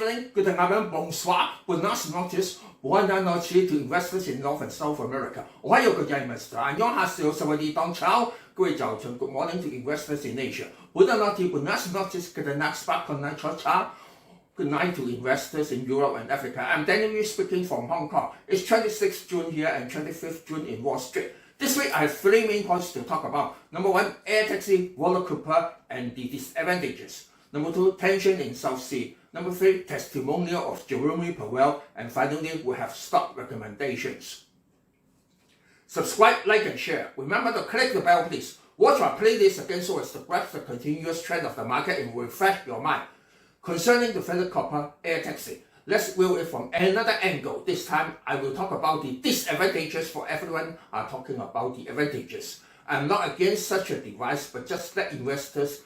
evening, good evening, bonsoir, buenas noches, buenas noches to investors in North and South America. Ohio, good day, Mr. 안녕하세요, 사와디동, ciao. Good morning to investors in Asia. Buenas noches, good night, good night, ciao. Good night to investors in Europe and Africa. I'm Daniel Yu speaking from Hong Kong. It's 26th June here and 25th June in Wall Street. This week I have three main points to talk about. Number one, air taxi, Volocopter, and the disadvantages. Number two, tension in South Sea. Number three, testimonial of Jerome Powell. And finally, we have stock recommendations. Subscribe, like, and share. Remember to click the bell, please. Watch our playlist again so as to grasp the continuous trend of the market and refresh your mind. Concerning the Volocopter air taxi, let's view it from another angle. This time, I will talk about the disadvantages for everyone are talking about the advantages. I'm not against such a device, but just let investors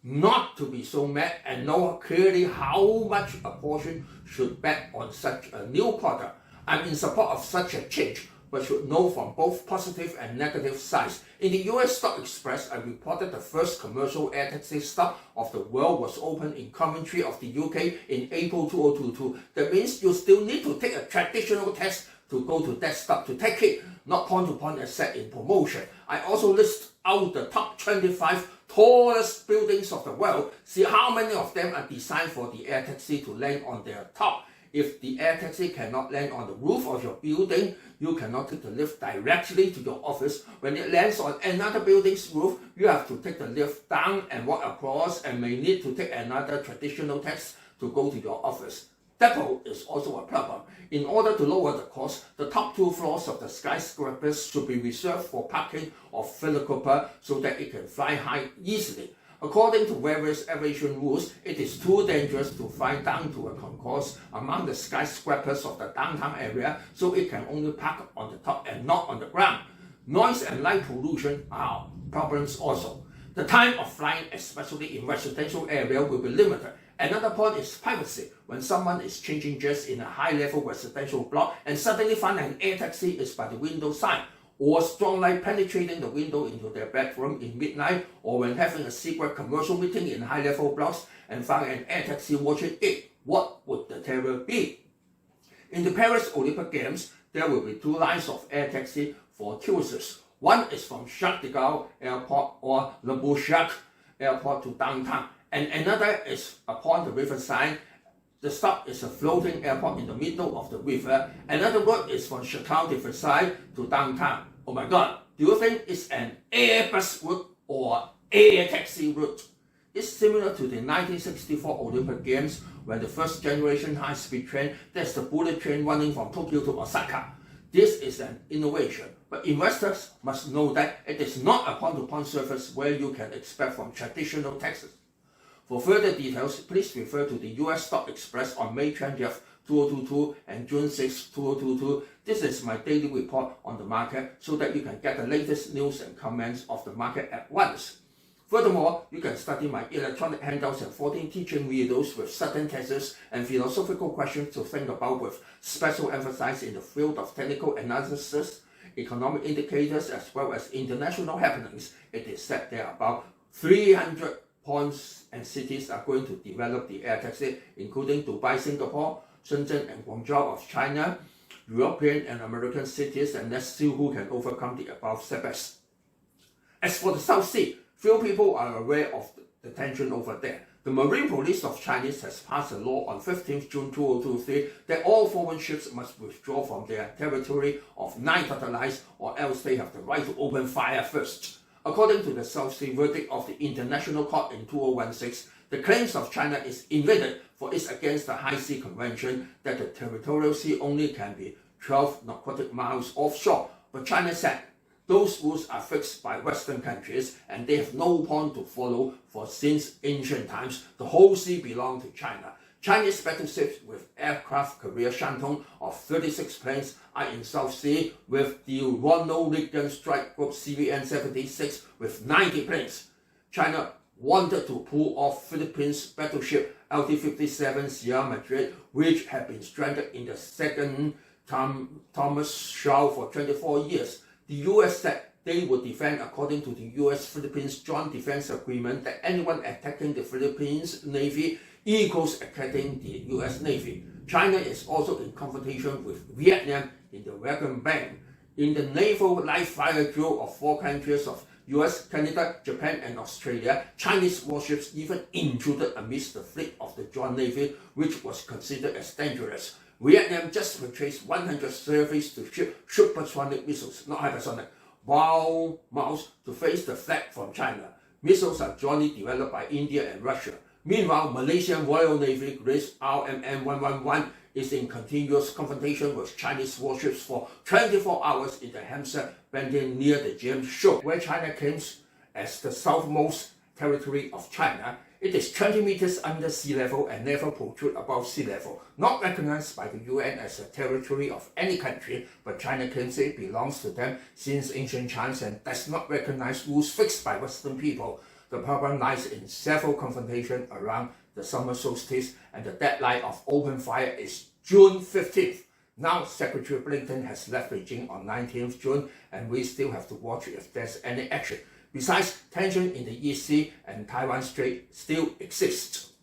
not to be so mad and know clearly how much a portion should bet on such a new product. I'm in support of such a change, but should know from both positive and negative sides. In the US Stock Express, I reported the first commercial air taxi stop of the world was opened in Coventry of the UK in April 2022. That means you still need to take a traditional test to go to that stop to take it, not point-to-point as set in promotion. I also list out the top 25 tallest buildings of the world. See how many of them are designed for the air taxi to land on their top. If the air taxi cannot land on the roof of your building, you cannot take the lift directly to your office. When it lands on another building's roof, you have to take the lift down and walk across and may need to take another traditional taxi to go to your office. Depot is also a problem. In order to lower the cost, the top two floors of the skyscrapers should be reserved for parking of Volocopter so that it can fly high easily. According to various aviation rules, it is too dangerous to fly down to a concourse among the skyscrapers of the downtown area, so it can only park on the top and not on the ground. Noise and light pollution are problems also. The time of flying, especially in residential area, will be limited. Another point is privacy. When someone is changing jets in a high-level residential block and suddenly find an air taxi is by the window side, or strong light penetrating the window into their bedroom in midnight, or when having a secret commercial meeting in high-level blocks and found an air taxi watching it, what would the terror be? In the Paris Olympic Games, there will be two lines of air taxi for tourists. One is from Charles de Gaulle Airport or Le Bourget Airport to downtown, and another is upon the riverside. The stop is a floating airport in the middle of the river. Another route is from Shantung de Versailles to downtown. Oh my God, do you think it's an Airbus route or air taxi route? It's similar to the 1964 Olympic Games when the first generation high-speed train, that's the bullet train running from Tokyo to Osaka. This is an innovation, but investors must know that it is not a point-to-point service where you can expect from traditional taxis. For further details, please refer to the US Stock Express on May 20th, 2022 and June 6, 2022. This is my daily report on the market so that you can get the latest news and comments of the market at once. Furthermore, you can study my electronic handouts and 14 teaching videos with certain tests and philosophical questions to think about with special emphasis in the field of technical analysis, economic indicators, as well as international happenings. It is said there are about 300 points and cities are going to develop the air taxi, including Dubai, Singapore, Shenzhen, and Guangzhou of China, European and American cities, and let's see who can overcome the above setbacks. As for the South Sea, few people are aware of the tension over there. The Marine Police of China has passed a law on 15th June 2023 that all foreign ships must withdraw from their territory of 9 satellites or else they have the right to open fire first. According to the South Sea verdict of the International Court in 2016, the claims of China is invalid for it's against the High Sea Convention that the territorial sea only can be 12 nautical miles offshore. But China said those rules are fixed by Western countries and they have no point to follow, for since ancient times the whole sea belonged to China. Chinese battleships with aircraft carrier Shantung of 36 planes are in South Sea with the Ronald Regan Strike Group CVN-76 with 90 planes. China wanted to pull off Philippines battleship LT-57 Sierra Madre, which had been stranded in the second Thomas Shoal for 24 years. The US said they would defend according to the US-Philippines Joint Defense Agreement that anyone attacking the Philippines Navy equals attacking the US Navy. China is also in confrontation with Vietnam in the Wagner Bank. In the naval live-fire drill of 4 countries of US, Canada, Japan, and Australia, Chinese warships even intruded amidst the fleet of the Joint Navy, which was considered as dangerous. Vietnam just purchased 100 surface-to-ship supersonic missiles, not hypersonic, bow miles to face the threat from China. Missiles are jointly developed by India and Russia. Meanwhile, Malaysian Royal Navy Grace RMM-111 is in continuous confrontation with Chinese warships for 24 hours in the Hampshire Bending near the James Shoal, where China claims as the southmost territory of China. It is 20 meters under sea level and never protrude above sea level, not recognized by the UN as a territory of any country, but China claims it belongs to them since ancient times and does not recognize rules fixed by Western people. The problem lies in several confrontations around the summer solstice, and the deadline of open fire is June 15th. Now, Secretary Blinken has left Beijing on 19th June, and we still have to watch if there's any action. Besides, tension in the East Sea and Taiwan Strait still exists.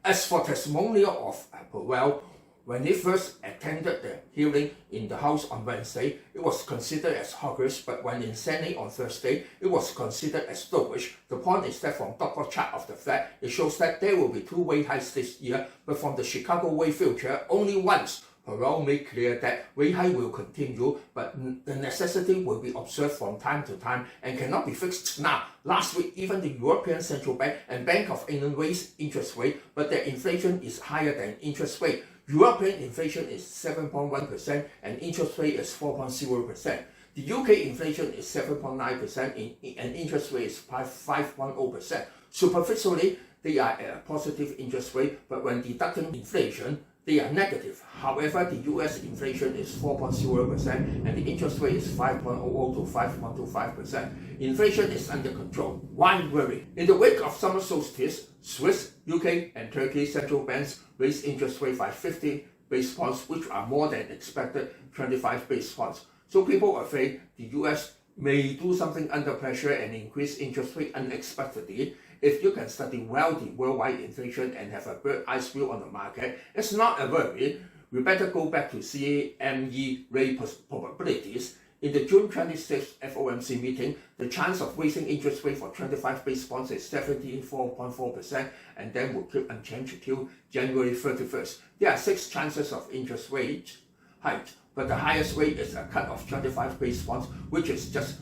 As for testimonial of Powell, when he first attended the hearing in the House on Wednesday, it was considered as hawkish, but when in Senate on Thursday, it was considered as dovish. The point is that from double chart of the Fed, it shows that there will be 2 rate hikes this year, but from the Chicago rate future, only once. Powell made clear that rate hike will continue, but the necessity will be observed from time to time and cannot be fixed now. Last week, even the European Central Bank and Bank of England raised interest rate, but their inflation is higher than interest rate. European inflation is 7.1% and interest rate is 4.0%. The UK inflation is 7.9% and interest rate is 5.0%. Superficially, they are at a positive interest rate, but when deducting inflation, they are negative. However, the US inflation is 4.0% and the interest rate is 5.00 to 5.25%. Inflation is under control. Why worry? In the wake of summer solstice, Swiss, UK, and Turkey central banks raised interest rate by 50 basis points, which are more than expected 25 basis points. So people are afraid the US may do something under pressure and increase interest rate unexpectedly. If you can study well the worldwide inflation and have a bird's-eye view on the market, it's not a worry. We better go back to CME rate probabilities. In the June 26th FOMC meeting, the chance of raising interest rate for 25 basis points is 74.4% and then will keep unchanged till January 31st. There are 6 chances of interest rate hike, but the highest rate is a cut of 25 basis points, which is just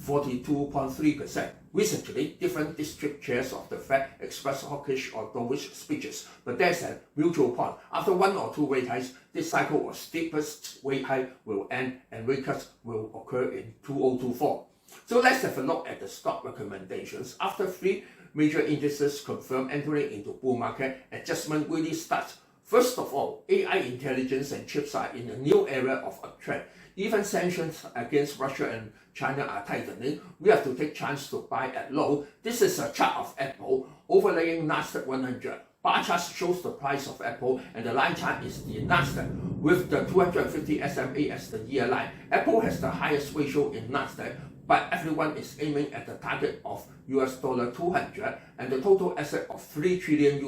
42.3%. Recently, different district chairs of the Fed expressed hawkish or dovish speeches, but there's a mutual point. After 1 or 2 rate hikes, this cycle of steepest rate hike will end and rate cuts will occur in 2024. So let's have a look at the stock recommendations. After 3 major indices confirm entering into bull market, adjustment really starts. First of all, AI intelligence and chips are in a new era of uptrend. Even sanctions against Russia and China are tightening. We have to take chance to buy at low. This is a chart of Apple overlaying Nasdaq 100. Bar chart shows the price of Apple and the line chart is the Nasdaq with the 250 SMA as the year line. Apple has the highest ratio in Nasdaq, but everyone is aiming at the target of $200 and the total asset of $3 trillion.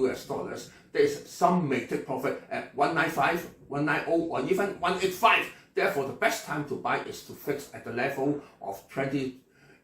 There is some may take profit at 195, 190 or even 185. Therefore, the best time to buy is to fix at the level of 20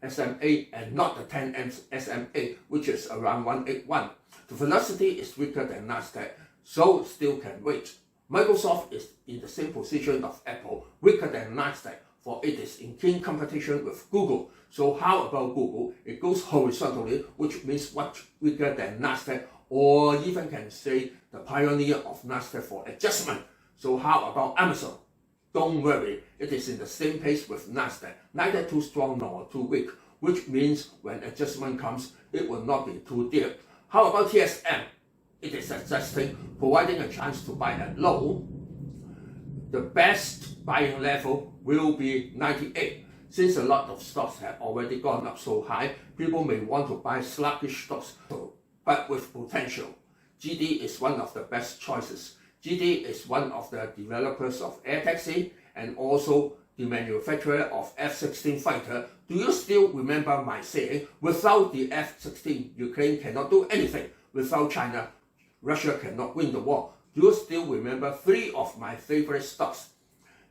SMA and not the 10 SMA, which is around 181. The velocity is weaker than Nasdaq, so still can wait. Microsoft is in the same position of Apple, weaker than Nasdaq, for it is in keen competition with Google. So how about Google? It goes horizontally, which means much weaker than Nasdaq, or even can say the pioneer of Nasdaq for adjustment. So how about Amazon? Don't worry, it is in the same pace with Nasdaq, neither too strong nor too weak, which means when adjustment comes, it will not be too deep. How about TSM? It is adjusting, providing a chance to buy at low. The best buying level will be 98. Since a lot of stocks have already gone up so high, people may want to buy sluggish stocks, but with potential. GD is one of the best choices. GD is one of the developers of air taxi and also the manufacturer of F-16 fighter. Do you still remember my saying, without the F-16, Ukraine cannot do anything. Without China, Russia cannot win the war. Do you still remember 3 of my favorite stocks?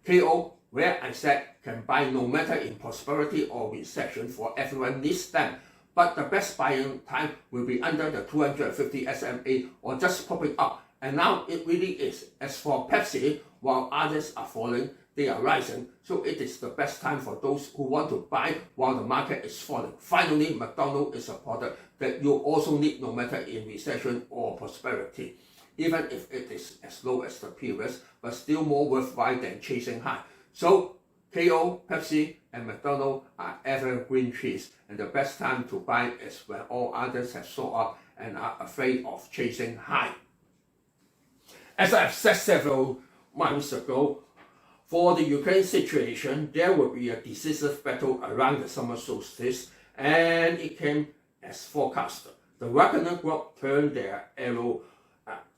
KO, where I said can buy no matter in prosperity or recession, for everyone needs them. But the best buying time will be under the 250 SMA or just popping up. And now it really is. As for Pepsi, while others are falling, they are rising. So it is the best time for those who want to buy while the market is falling. Finally, McDonald's is a product that you also need no matter in recession or prosperity, even if it is as low as the previous, but still more worthwhile than chasing high. So KO, Pepsi, and McDonald's are evergreen trees, and the best time to buy is when all others have sold up and are afraid of chasing high. As I've said several months ago, for the Ukraine situation, there will be a decisive battle around the summer solstice, and it came as forecasted. The Wagner Group turned their arrow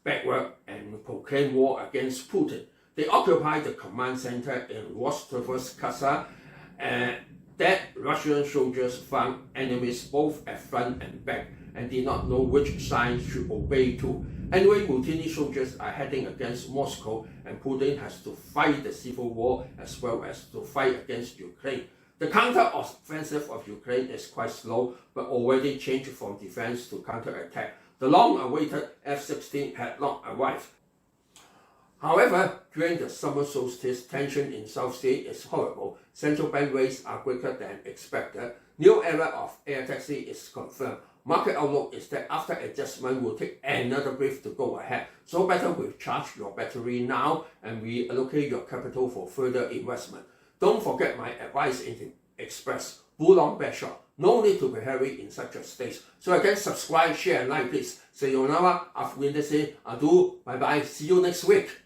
backward and proclaimed war against Putin. They occupied the command center in Rostov-on-Don, and that Russian soldiers found enemies both at front and back and did not know which side to obey to. Anyway, Mutiny soldiers are heading against Moscow, and Putin has to fight the civil war as well as to fight against Ukraine. The counter-offensive of Ukraine is quite slow, but already changed from defense to counter-attack. The long-awaited F-16 had not arrived. However, during the summer solstice, tension in South Sea is horrible. Central bank rates are quicker than expected. New era of air taxi is confirmed. Market outlook is that after adjustment will take another brief to go ahead. So better recharge your battery now and reallocate your capital for further investment. Don't forget my advice in the Express. Bull long, bear short. No need to be hurry in such a stage. So again, subscribe, share, and like please. Sayonara, auf Wiedersehen, adieu, bye bye, see you next week.